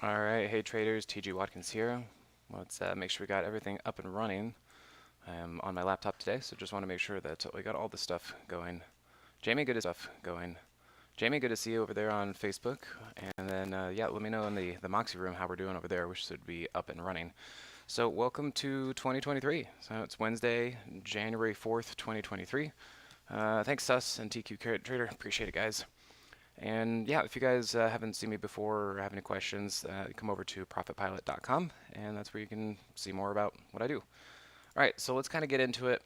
All right, hey traders, TG Watkins here. Let's make sure we got everything up and running. I am on my laptop today, so just want to make sure that we got all the stuff going. Jamie, Jamie, good to see you over there on Facebook. And then, yeah, let me know in the Moxie room how we're doing over there. We should be up and running. So, welcome to 2023. So, it's Wednesday, January 4th, 2023. Thanks, Sus and TQ Trader. Appreciate it, guys. And yeah, if you guys haven't seen me before or have any questions, come over to profitpilot.com, and that's where you can see more about what I do. All right, so let's kind of get into it.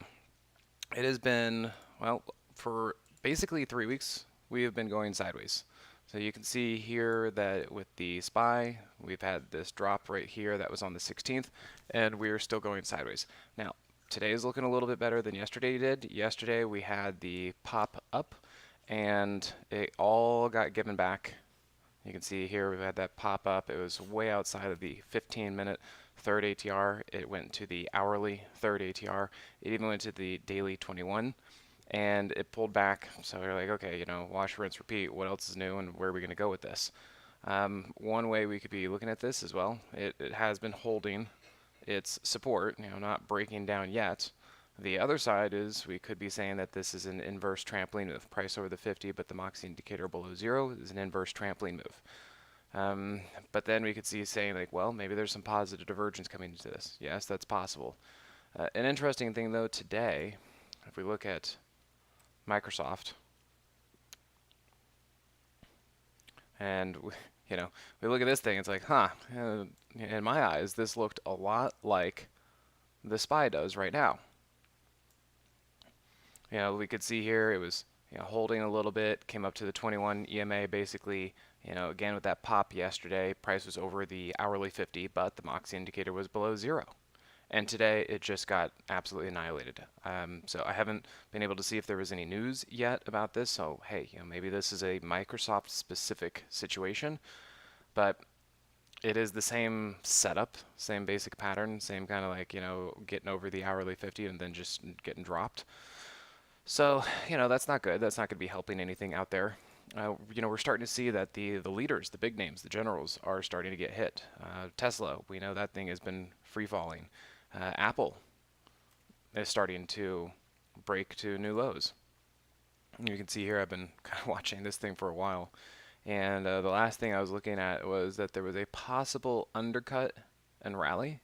It has been, well, for basically 3 weeks, we have been going sideways. So you can see here that with the SPY, we've had this drop right here that was on the 16th, and we're still going sideways. Now, today is looking a little bit better than yesterday did. Yesterday we had the pop up, and it all got given back. You can see here we've had that pop up. It was way outside of the 15-minute third ATR. It went to the hourly third ATR. It even went to the daily 21, and it pulled back. So you're like, okay, you know, wash, rinse, repeat. What else is new, and where are we going to go with this? One way we could be looking at this as well, it has been holding its support, you know, not breaking down yet. The other side is we could be saying that this is an inverse trampoline move. Price over the 50, but the Moxie indicator below 0 is an inverse trampoline move. But then we could see saying like, well, maybe there's some positive divergence coming into this. Yes, that's possible. An interesting thing though today, if we look at Microsoft, and you know, we look at this thing, it's like, huh, in my eyes, this looked a lot like the SPY does right now. You know, we could see here it was, you know, holding a little bit, came up to the 21 EMA basically, you know, again with that pop yesterday, price was over the hourly 50, but the Moxie indicator was below 0. And today it just got absolutely annihilated. So I haven't been able to see if there was any news yet about this. So hey, you know, maybe this is a Microsoft specific situation, but it is the same setup, same basic pattern, same kind of like, you know, getting over the hourly 50 and then just getting dropped. So, you know, that's not good. That's not going to be helping anything out there. You know, we're starting to see that the leaders, the big names, the generals are starting to get hit. Tesla, we know that thing has been free falling. Apple is starting to break to new lows. You can see here I've been kind of watching this thing for a while. And the last thing I was looking at was that there was a possible undercut and rally,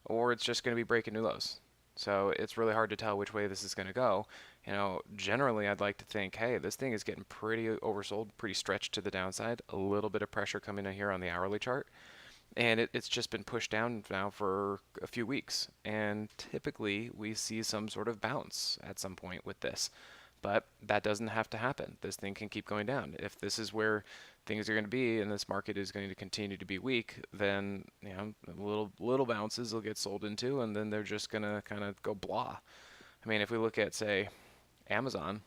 or it's just going to be breaking new lows. So it's really hard to tell which way this is going to go. You know, generally I'd like to think, hey, this thing is getting pretty oversold, pretty stretched to the downside. A little bit of pressure coming in here on the hourly chart. And it's just been pushed down now for a few weeks. And typically we see some sort of bounce at some point with this. But that doesn't have to happen. This thing can keep going down. If this is where things are going to be and this market is going to continue to be weak, then, you know, little bounces will get sold into, and then they're just going to kind of go blah. I mean, if we look at, say, Amazon,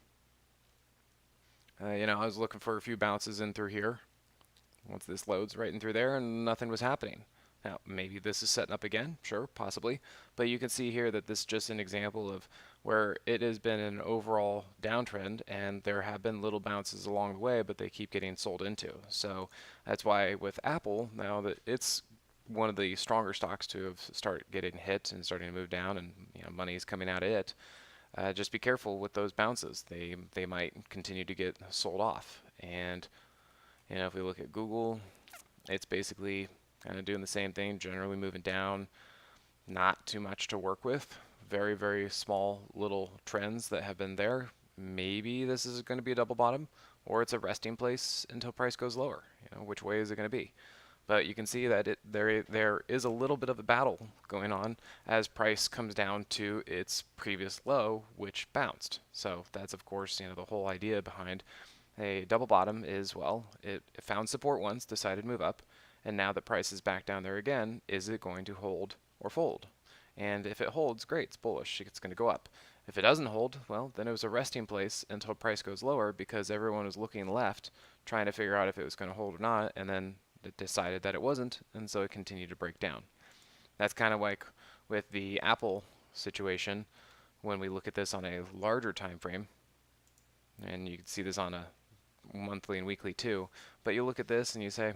you know, I was looking for a few bounces in through here. Once this loads right in through there, and nothing was happening. Now, maybe this is setting up again, sure, possibly, but you can see here that this is just an example of where it has been an overall downtrend, and there have been little bounces along the way, but they keep getting sold into. So that's why with Apple, now that it's one of the stronger stocks to have start getting hit and starting to move down, and you know, money is coming out of it. Just be careful with those bounces. They might continue to get sold off. And you know, if we look at Google, it's basically kind of doing the same thing, generally moving down, not too much to work with. Very, very small little trends that have been there. Maybe this is going to be a double bottom, or it's a resting place until price goes lower. You know, which way is it going to be? But you can see that there is a little bit of a battle going on as price comes down to its previous low, which bounced. So that's of course, you know, the whole idea behind a double bottom is, well, it found support once, decided to move up, and now the price is back down there again. Is it going to hold or fold? And if it holds, great, it's bullish, it's going to go up. If it doesn't hold, well, then it was a resting place until price goes lower because everyone was looking left, trying to figure out if it was going to hold or not, and then it decided that it wasn't, and so it continued to break down. That's kind of like with the Apple situation when we look at this on a larger time frame, and you can see this on a monthly and weekly too. But you look at this and you say,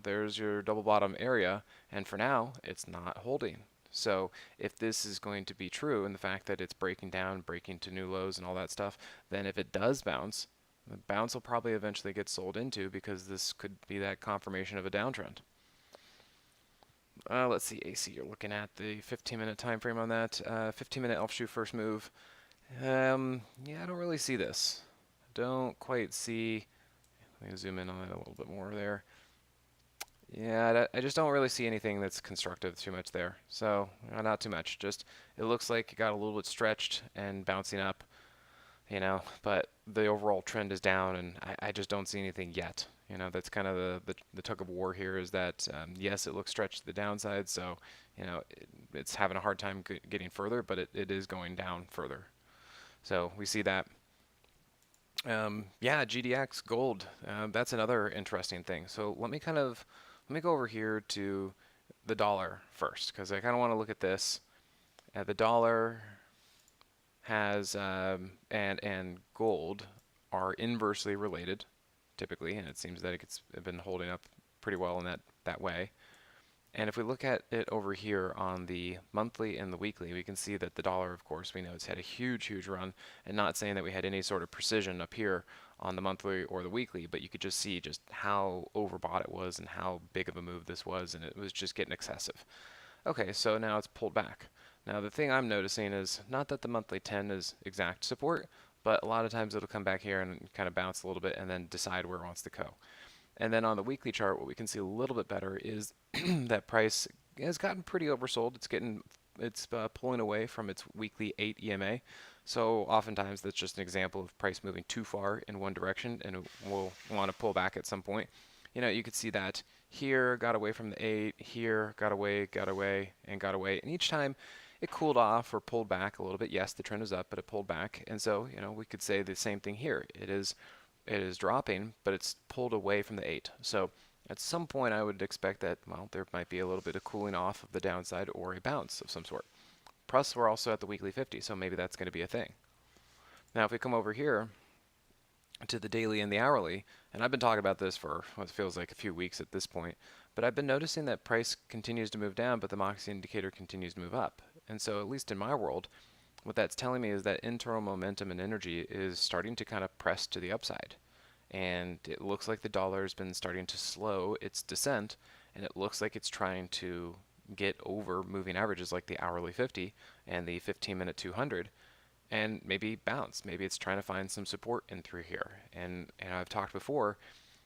there's your double bottom area, and for now, it's not holding. So if this is going to be true, and the fact that it's breaking down, breaking to new lows and all that stuff, then if it does bounce, the bounce will probably eventually get sold into, because this could be that confirmation of a downtrend. Let's see, AC, you're looking at the 15-minute time frame on that. 15-minute offshoot first move. Yeah, I don't really see this. Don't quite see. Let me zoom in on it a little bit more there. Yeah, I just don't really see anything that's constructive too much there. So, not too much. Just, it looks like it got a little bit stretched and bouncing up, but the overall trend is down, and I just don't see anything yet. That's kind of the tug of war here, is that, yes, it looks stretched to the downside, so, it's having a hard time getting further, but it is going down further. So we see that. Yeah, GDX gold. That's another interesting thing. So let me go over here to the dollar first, because I kind of want to look at this. The dollar has and gold are inversely related, typically, and it seems that it's been holding up pretty well in that way. And if we look at it over here on the monthly and the weekly, we can see that the dollar, of course, we know it's had a huge, huge run, and not saying that we had any sort of precision up here on the monthly or the weekly, but you could just see just how overbought it was and how big of a move this was, and it was just getting excessive. Okay, so now it's pulled back. Now the thing I'm noticing is not that the monthly 10 is exact support, but a lot of times it'll come back here and kind of bounce a little bit and then decide where it wants to go. And then on the weekly chart, what we can see a little bit better is that price has gotten pretty oversold. It's pulling away from its weekly 8 EMA. So oftentimes that's just an example of price moving too far in one direction, and it will want to pull back at some point. You could see that here got away from the 8, here got away, and got away. And each time it cooled off or pulled back a little bit. Yes, the trend was up, but it pulled back. And so, we could say the same thing here. It is dropping, but it's pulled away from the 8. So at some point I would expect that, well, there might be a little bit of cooling off of the downside or a bounce of some sort. Plus, we're also at the weekly 50, so maybe that's going to be a thing. Now, if we come over here to the daily and the hourly, and I've been talking about this for what feels like a few weeks at this point, but I've been noticing that price continues to move down, but the Moxie indicator continues to move up. And so, at least in my world, what that's telling me is that internal momentum and energy is starting to kind of press to the upside. And it looks like the dollar has been starting to slow its descent, and it looks like it's trying to get over moving averages like the hourly 50 and the 15-minute 200, and maybe bounce. Maybe it's trying to find some support in through here. And I've talked before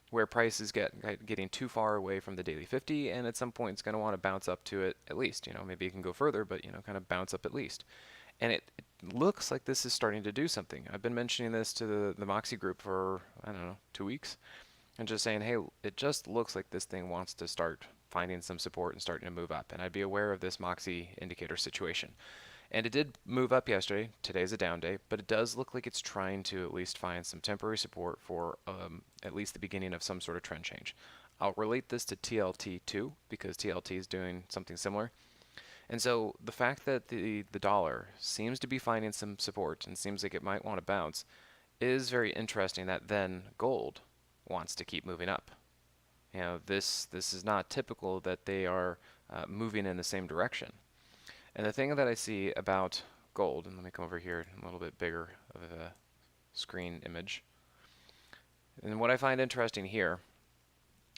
where prices getting too far away from the daily 50, and at some point it's going to want to bounce up to it at least. Maybe it can go further, but kind of bounce up at least. And it looks like this is starting to do something. I've been mentioning this to the Moxie group for, 2 weeks, and just saying, hey, it just looks like this thing wants to start finding some support and starting to move up. And I'd be aware of this Moxie indicator situation. And it did move up yesterday. Today's a down day, but it does look like it's trying to at least find some temporary support for at least the beginning of some sort of trend change. I'll relate this to TLT too, because TLT is doing something similar. And so the fact that the dollar seems to be finding some support and seems like it might want to bounce is very interesting, that then gold wants to keep moving up. This is not typical that they are moving in the same direction. And the thing that I see about gold, and let me come over here a little bit bigger of a screen image. And what I find interesting here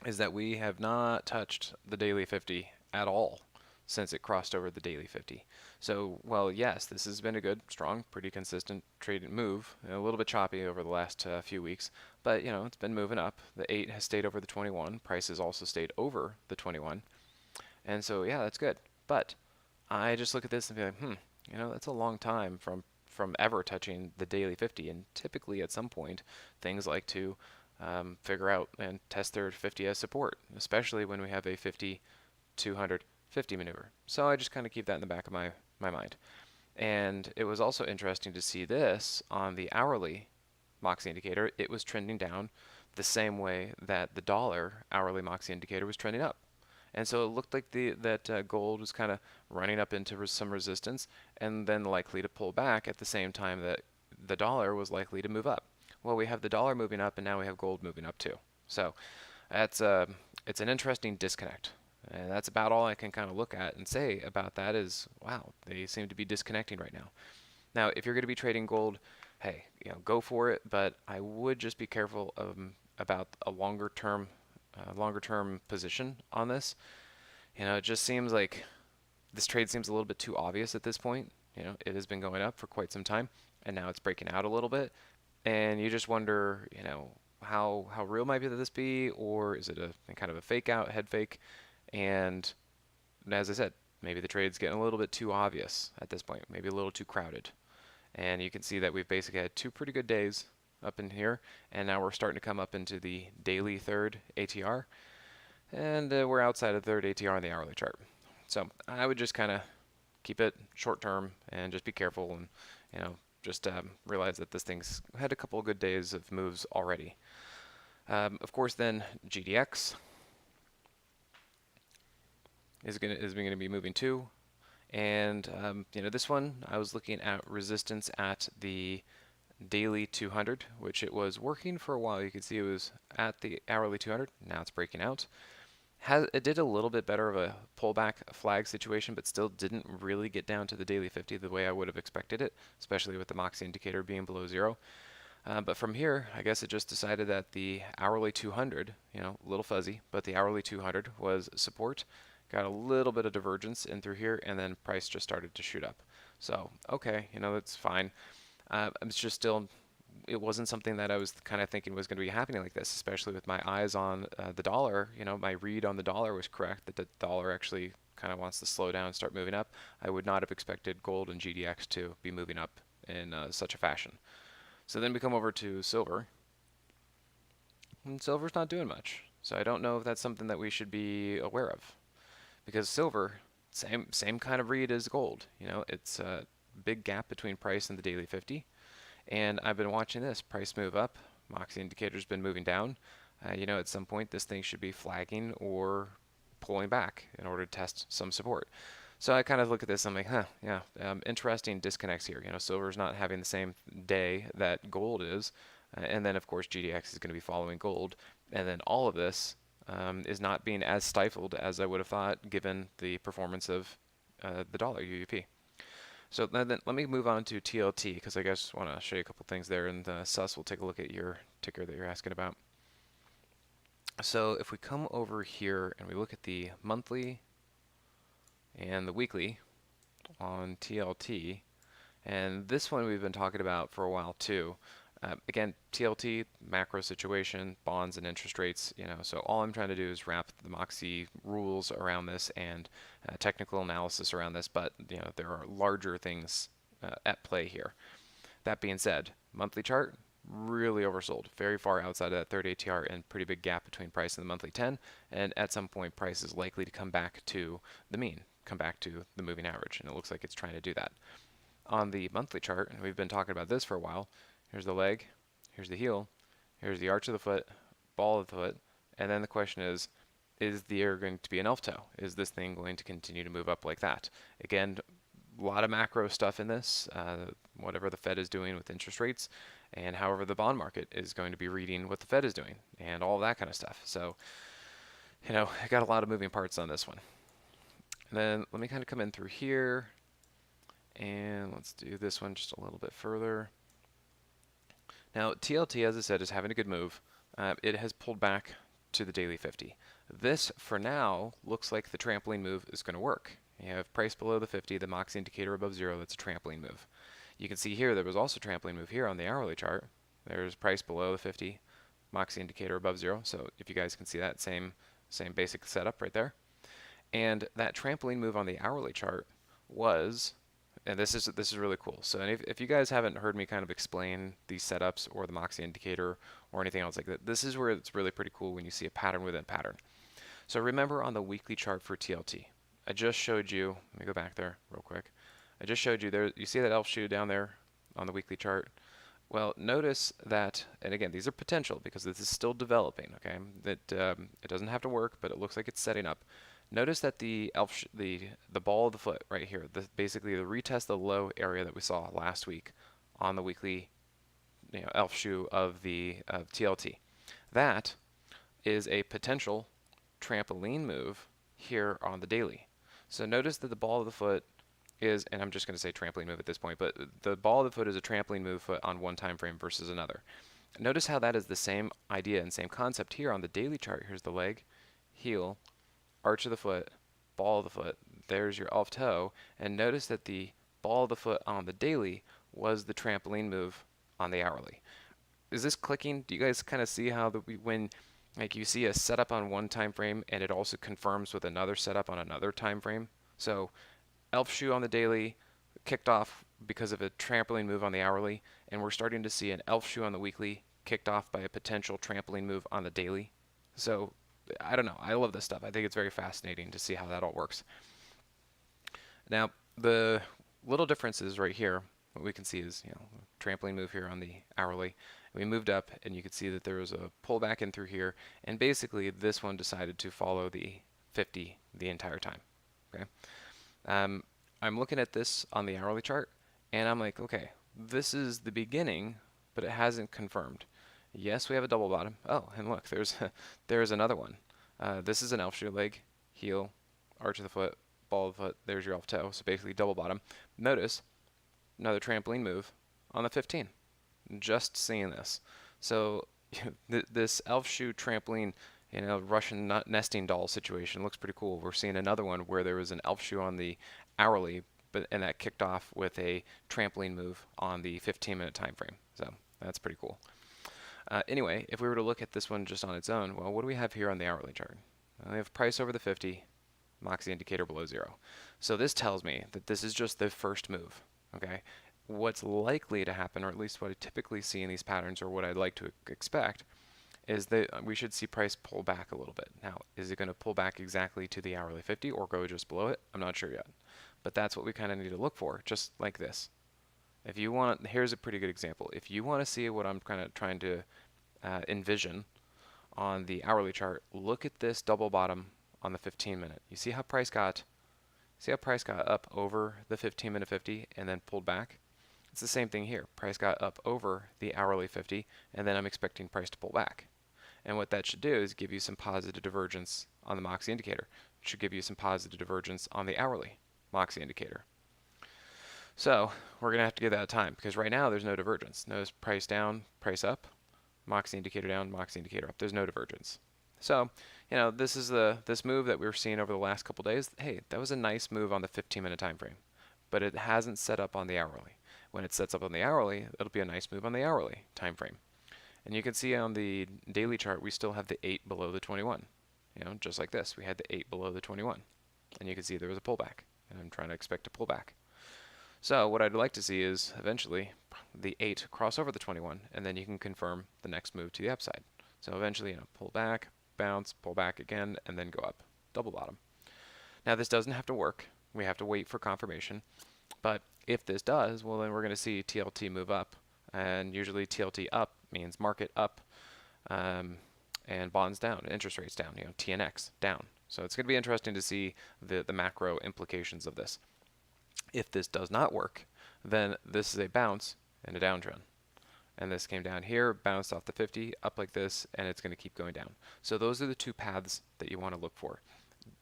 is that we have not touched the daily 50 at all since it crossed over the daily 50. So, well, yes, this has been a good, strong, pretty consistent trading move. A little bit choppy over the last few weeks, but it's been moving up. The 8 has stayed over the 21. Price has also stayed over the 21. And so, yeah, that's good. But I just look at this and be like, that's a long time from ever touching the daily 50. And typically at some point, things like to figure out and test their 50 as support, especially when we have a 50, 200, 50 maneuver. So I just kind of keep that in the back of my mind. And it was also interesting to see this on the hourly Moxie indicator. It was trending down the same way that the dollar hourly Moxie indicator was trending up. And so it looked like that gold was kind of running up into some resistance and then likely to pull back at the same time that the dollar was likely to move up. Well, we have the dollar moving up, and now we have gold moving up too. So that's it's an interesting disconnect. And that's about all I can kind of look at and say about that is, wow, they seem to be disconnecting right now. Now, if you're going to be trading gold, hey, go for it. But I would just be careful about a longer term position on this. It just seems like this trade seems a little bit too obvious at this point. It has been going up for quite some time, and now it's breaking out a little bit, and you just wonder, how real might this be, or is it a kind of a fake out, head fake? And as I said, maybe the trade's getting a little bit too obvious at this point, maybe a little too crowded. And you can see that we've basically had two pretty good days up in here, and now we're starting to come up into the daily third ATR, and we're outside of the third ATR on the hourly chart. So I would just kind of keep it short term and just be careful, and just realize that this thing's had a couple of good days of moves already. Of course, then GDX is going to be moving too, and this one I was looking at resistance at the daily 200, which it was working for a while. You can see it was at the hourly 200. Now it's breaking out. It did a little bit better of a pullback flag situation, but still didn't really get down to the daily 50 the way I would have expected it, especially with the Moxie indicator being below zero. But from here, I guess it just decided that the hourly 200, a little fuzzy, but the hourly 200 was support. Got a little bit of divergence in through here, and then price just started to shoot up. So, okay, that's fine. It's just still, it wasn't something that I was kind of thinking was going to be happening like this, especially with my eyes on the dollar. My read on the dollar was correct, that the dollar actually kind of wants to slow down and start moving up. I would not have expected gold and GDX to be moving up in such a fashion. So then we come over to silver, and silver's not doing much. So I don't know if that's something that we should be aware of, because silver, same kind of read as gold. It's a big gap between price and the daily 50. And I've been watching this price move up. Moxie indicator's been moving down. At some point this thing should be flagging or pulling back in order to test some support. So I kind of look at this, I'm like, yeah, interesting disconnects here. Silver's not having the same day that gold is. And then, of course, GDX is going to be following gold. And then all of this is not being as stifled as I would have thought given the performance of the dollar UUP. So then let me move on to TLT, because I guess I want to show you a couple things there, and Sus will take a look at your ticker that you're asking about. So if we come over here and we look at the monthly and the weekly on TLT, and this one we've been talking about for a while too. Again, TLT, macro situation, bonds and interest rates, so all I'm trying to do is wrap the Moxie rules around this and technical analysis around this, but there are larger things at play here. That being said, monthly chart, really oversold, very far outside of that third ATR, and pretty big gap between price and the monthly 10, and at some point price is likely to come back to the mean, come back to the moving average, and it looks like it's trying to do that. On the monthly chart, and we've been talking about this for a while, here's the leg, here's the heel, here's the arch of the foot, ball of the foot, and then the question is there going to be an elf toe? Is this thing going to continue to move up like that? Again, a lot of macro stuff in this, whatever the Fed is doing with interest rates, and however the bond market is going to be reading what the Fed is doing, and all that kind of stuff. So, I got a lot of moving parts on this one. And then let me kind of come in through here, and let's do this one just a little bit further. Now, TLT, as I said, is having a good move. It has pulled back to the daily 50. This, for now, looks like the trampoline move is going to work. You have price below the 50, the Moxie indicator above zero, that's a trampoline move. You can see here there was also a trampoline move here on the hourly chart. There's price below the 50, Moxie indicator above zero. So if you guys can see that same basic setup right there. And that trampoline move on the hourly chart was, and this is really cool. So if you guys haven't heard me kind of explain these setups or the Moxie indicator or anything else like that, this is where it's really pretty cool when you see a pattern within a pattern. So remember on the weekly chart for TLT, I just showed you, let me go back there real quick. I just showed you there, you see that elf shoe down there on the weekly chart? Well, notice that, and again, these are potential because this is still developing, okay? That it doesn't have to work, but it looks like it's setting up. Notice that the ball of the foot right here, basically the retest the low area that we saw last week on the weekly elf shoe of the TLT. That is a potential trampoline move here on the daily. So notice that the ball of the foot is, and I'm just going to say trampoline move at this point, but the ball of the foot is a trampoline move foot on one time frame versus another. Notice how that is the same idea and same concept here on the daily chart. Here's the leg, heel, arch of the foot, ball of the foot. There's your elf toe. And notice that the ball of the foot on the daily was the trampoline move on the hourly. Is this clicking? Do you guys kind of see how when like you see a setup on one time frame and it also confirms with another setup on another time frame? So elf shoe on the daily kicked off because of a trampoline move on the hourly, and we're starting to see an elf shoe on the weekly kicked off by a potential trampoline move on the daily. So I don't know. I love this stuff. I think it's very fascinating to see how that all works. Now, the little differences right here, what we can see is, trampoline move here on the hourly. We moved up, and you can see that there was a pullback in through here, and basically this one decided to follow the 50 the entire time. Okay. I'm looking at this on the hourly chart, and I'm like, okay, this is the beginning, but it hasn't confirmed. Yes, we have a double bottom. Oh, and look, there's another one. This is an elf shoe, leg, heel, arch of the foot, ball of the foot. There's your elf toe. So basically double bottom. Notice another trampoline move on the 15. Just seeing this. So this elf shoe trampoline, Russian nesting doll situation looks pretty cool. We're seeing another one where there was an elf shoe on the hourly, and that kicked off with a trampoline move on the 15-minute time frame. So that's pretty cool. Anyway, if we were to look at this one just on its own, well, what do we have here on the hourly chart? We have price over the 50, Moxie indicator below 0. So this tells me that this is just the first move. Okay. What's likely to happen, or at least what I typically see in these patterns, or what I'd like to expect, is that we should see price pull back a little bit. Now, is it going to pull back exactly to the hourly 50 or go just below it? I'm not sure yet. But that's what we kind of need to look for, just like this. If you want, here's a pretty good example. If you want to see what I'm kind of trying to envision on the hourly chart, look at this double bottom on the 15-minute. You see how price got up over the 15-minute 50 and then pulled back? It's the same thing here. Price got up over the hourly 50, and then I'm expecting price to pull back. And what that should do is give you some positive divergence on the Moxie indicator. It should give you some positive divergence on the hourly Moxie indicator. So we're going to have to give that time, because right now there's no divergence. Notice price down, price up, Moxie indicator down, Moxie indicator up. There's no divergence. So, this is this move that we were seeing over the last couple days. Hey, that was a nice move on the 15-minute time frame, but it hasn't set up on the hourly. When it sets up on the hourly, it'll be a nice move on the hourly time frame. And you can see on the daily chart, we still have the 8 below the 21. Just like this, we had the 8 below the 21. And you can see there was a pullback, and I'm trying to expect a pullback. So what I'd like to see is eventually the 8 cross over the 21, and then you can confirm the next move to the upside. So eventually, pull back, bounce, pull back again, and then go up. Double bottom. Now this doesn't have to work. We have to wait for confirmation. But if this does, well, then we're going to see TLT move up. And usually TLT up means market up, and bonds down, interest rates down, TNX down. So it's going to be interesting to see the macro implications of this. If this does not work, then this is a bounce and a downtrend. And this came down here, bounced off the 50, up like this, and it's going to keep going down. So those are the two paths that you want to look for.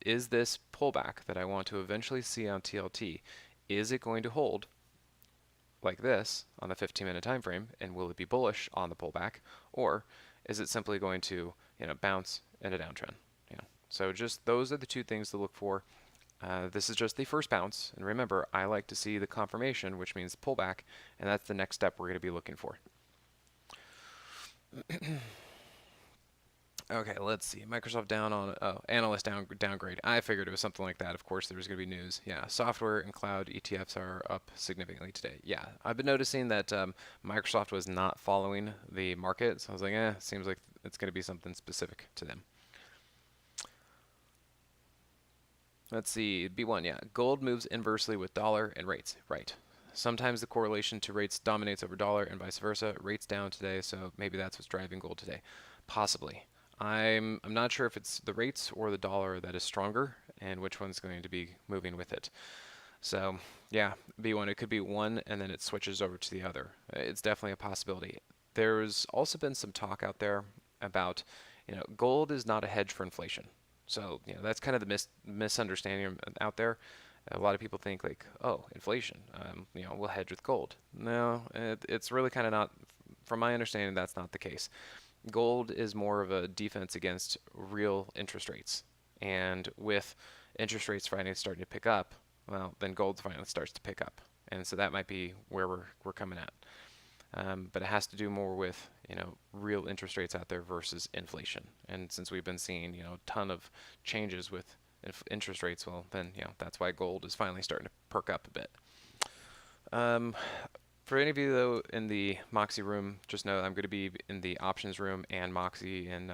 Is this pullback that I want to eventually see on TLT, is it going to hold like this on the 15-minute time frame, and will it be bullish on the pullback, or is it simply going to bounce and a downtrend? So just those are the two things to look for. This is just the first bounce, and remember, I like to see the confirmation, which means pullback, and that's the next step we're going to be looking for. Okay, let's see. Microsoft down on, analyst downgrade. I figured it was something like that. Of course, there was going to be news. Yeah, software and cloud ETFs are up significantly today. Yeah, I've been noticing that Microsoft was not following the market, so I was like, seems like it's going to be something specific to them. Let's see, B1, yeah. Gold moves inversely with dollar and rates. Right. Sometimes the correlation to rates dominates over dollar and vice versa. Rates down today, so maybe that's what's driving gold today. Possibly. I'm not sure if it's the rates or the dollar that is stronger and which one's going to be moving with it. So, yeah, B1, it could be one and then it switches over to the other. It's definitely a possibility. There's also been some talk out there about, gold is not a hedge for inflation. So, that's kind of the misunderstanding out there. A lot of people think like, oh, inflation, we'll hedge with gold. No, it's really kind of not. From my understanding, that's not the case. Gold is more of a defense against real interest rates. And with interest rates finally starting to pick up, well, then gold finally starts to pick up. And so that might be where we're coming at. But it has to do more with real interest rates out there versus inflation. And since we've been seeing a ton of changes with interest rates, well then that's why gold is finally starting to perk up a bit. For any of you though in the Moxie room, just know I'm going to be in the options room and Moxie in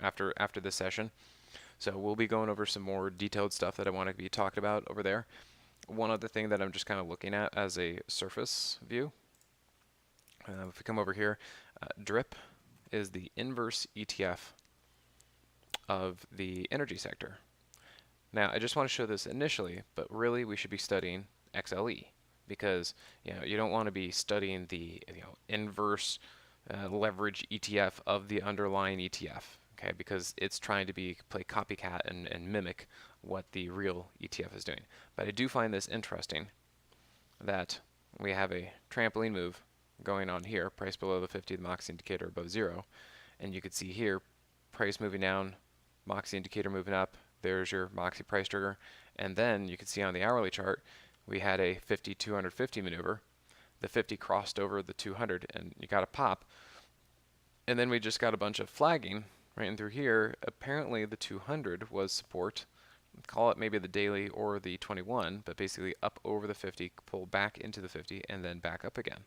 after this session. So we'll be going over some more detailed stuff that I want to be talking about over there. One other thing that I'm just kind of looking at as a surface view. If we come over here, DRIP is the inverse ETF of the energy sector. Now, I just want to show this initially, but really we should be studying XLE because you don't want to be studying the inverse leverage ETF of the underlying ETF, okay? Because it's trying to play copycat and mimic what the real ETF is doing. But I do find this interesting that we have a trampoline move going on here, price below the 50, the Moxie indicator above 0, and you could see here price moving down, Moxie indicator moving up. There's your Moxie price trigger, and then you can see on the hourly chart we had a 50-250 maneuver. The 50 crossed over the 200 and you got a pop, and then we just got a bunch of flagging right in through here. Apparently the 200 was support, call it maybe the daily or the 21, but basically up over the 50, pull back into the 50, and then back up again.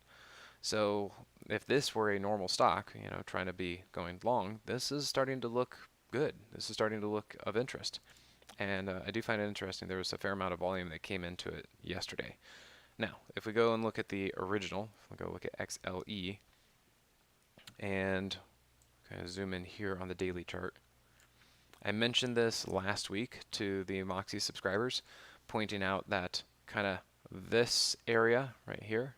So if this were a normal stock, trying to be going long, this is starting to look good. This is starting to look of interest. And I do find it interesting. There was a fair amount of volume that came into it yesterday. Now, if we go and look at the original, we'll go look at XLE, and kind of zoom in here on the daily chart. I mentioned this last week to the Moxie subscribers, pointing out that kind of this area right here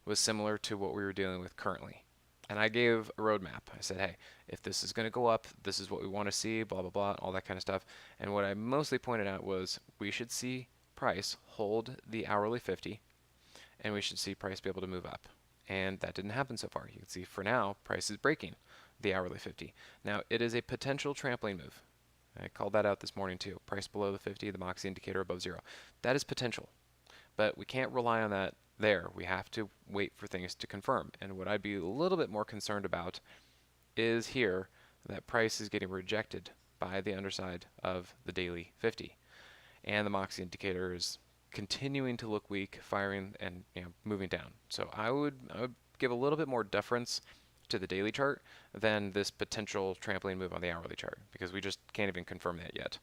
was similar to what we were dealing with currently. And I gave a roadmap. I said, hey, if this is going to go up, this is what we want to see, blah, blah, blah, all that kind of stuff. And what I mostly pointed out was we should see price hold the hourly 50, and we should see price be able to move up. And that didn't happen so far. You can see for now, price is breaking the hourly 50. Now, it is a potential trampoline move. I called that out this morning too. Price below the 50, the Moxie indicator above 0. That is potential. But we can't rely on that there. We have to wait for things to confirm. And what I'd be a little bit more concerned about is here that price is getting rejected by the underside of the daily 50. And the Moxie indicator is continuing to look weak, firing and moving down. So I would give a little bit more deference to the daily chart than this potential trampoline move on the hourly chart, because we just can't even confirm that yet.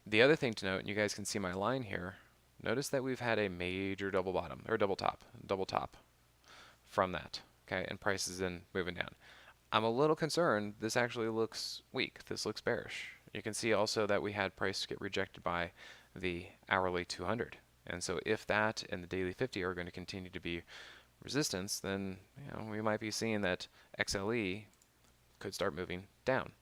The other thing to note, and you guys can see my line here, notice that we've had a major double bottom, or double top from that, okay, and price is then moving down. I'm a little concerned this actually looks weak. This looks bearish. You can see also that we had price get rejected by the hourly 200. And so if that and the daily 50 are going to continue to be resistance, then we might be seeing that XLE could start moving down.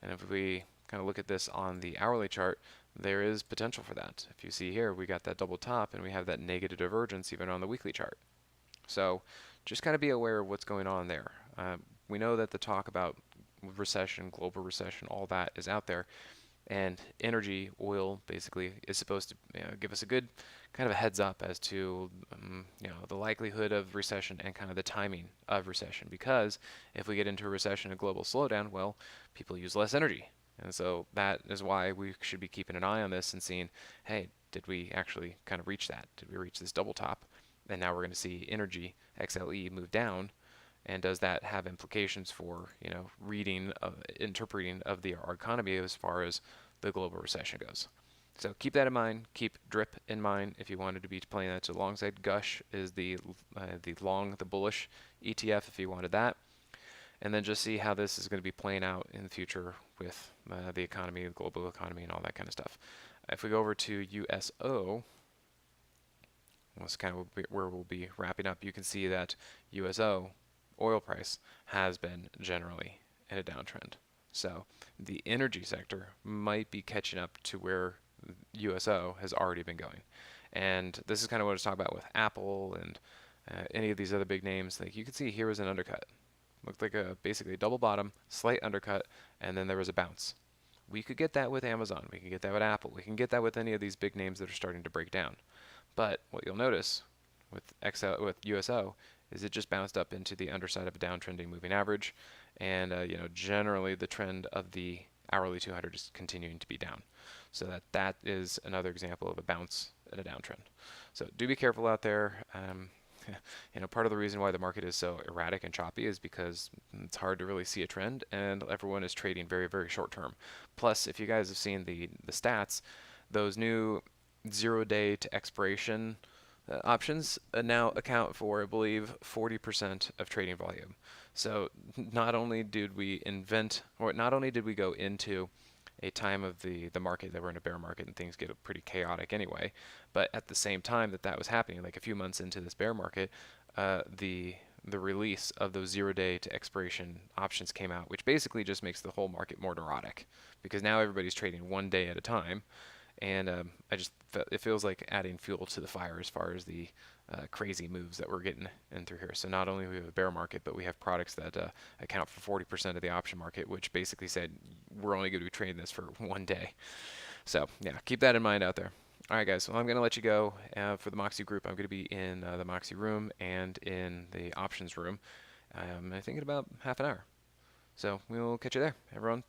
And if we kind of look at this on the hourly chart, there is potential for that. If you see here, we got that double top and we have that negative divergence even on the weekly chart. So just kind of be aware of what's going on there. We know that the talk about recession, global recession, all that is out there. And energy, oil, basically is supposed to give us a good kind of a heads up as to the likelihood of recession and kind of the timing of recession. Because if we get into a recession, a global slowdown, well, people use less energy. And so that is why we should be keeping an eye on this and seeing, hey, did we actually kind of reach that? Did we reach this double top? And now we're going to see energy, XLE, move down. And does that have implications for, reading, interpreting of our economy as far as the global recession goes? So keep that in mind. Keep DRIP in mind if you wanted to be playing that. So alongside Gush is the bullish ETF if you wanted that. And then just see how this is going to be playing out in the future with the economy, the global economy, and all that kind of stuff. If we go over to USO, that's kind of where we'll be wrapping up. You can see that USO oil price has been generally in a downtrend. So the energy sector might be catching up to where USO has already been going. And this is kind of what I was talking about with Apple and any of these other big names. Like you can see here was an undercut. Looked like a basically a double bottom, slight undercut, and then there was a bounce. We could get that with Amazon. We can get that with Apple. We can get that with any of these big names that are starting to break down. But what you'll notice with with USO is it just bounced up into the underside of a downtrending moving average, and generally the trend of the hourly 200 is continuing to be down. So that is another example of a bounce and a downtrend. So do be careful out there. Part of the reason why the market is so erratic and choppy is because it's hard to really see a trend, and everyone is trading very, very short term. Plus, if you guys have seen the stats, those new 0-day to expiration options now account for, I believe, 40% of trading volume. So not only did we go into a time of the market that we're in a bear market and things get pretty chaotic anyway, but at the same time that was happening, like a few months into this bear market, the release of those 0-day to expiration options came out, which basically just makes the whole market more neurotic because now everybody's trading 1 day at a time, and it feels like adding fuel to the fire as far as the crazy moves that we're getting in through here. So not only do we have a bear market, but we have products that account for 40% of the option market, which basically said we're only going to be trading this for 1 day. So yeah, keep that in mind out there. All right, guys. Well, I'm going to let you go for the Moxie group. I'm going to be in the Moxie room and in the options room. I think in about half an hour. So we'll catch you there, everyone.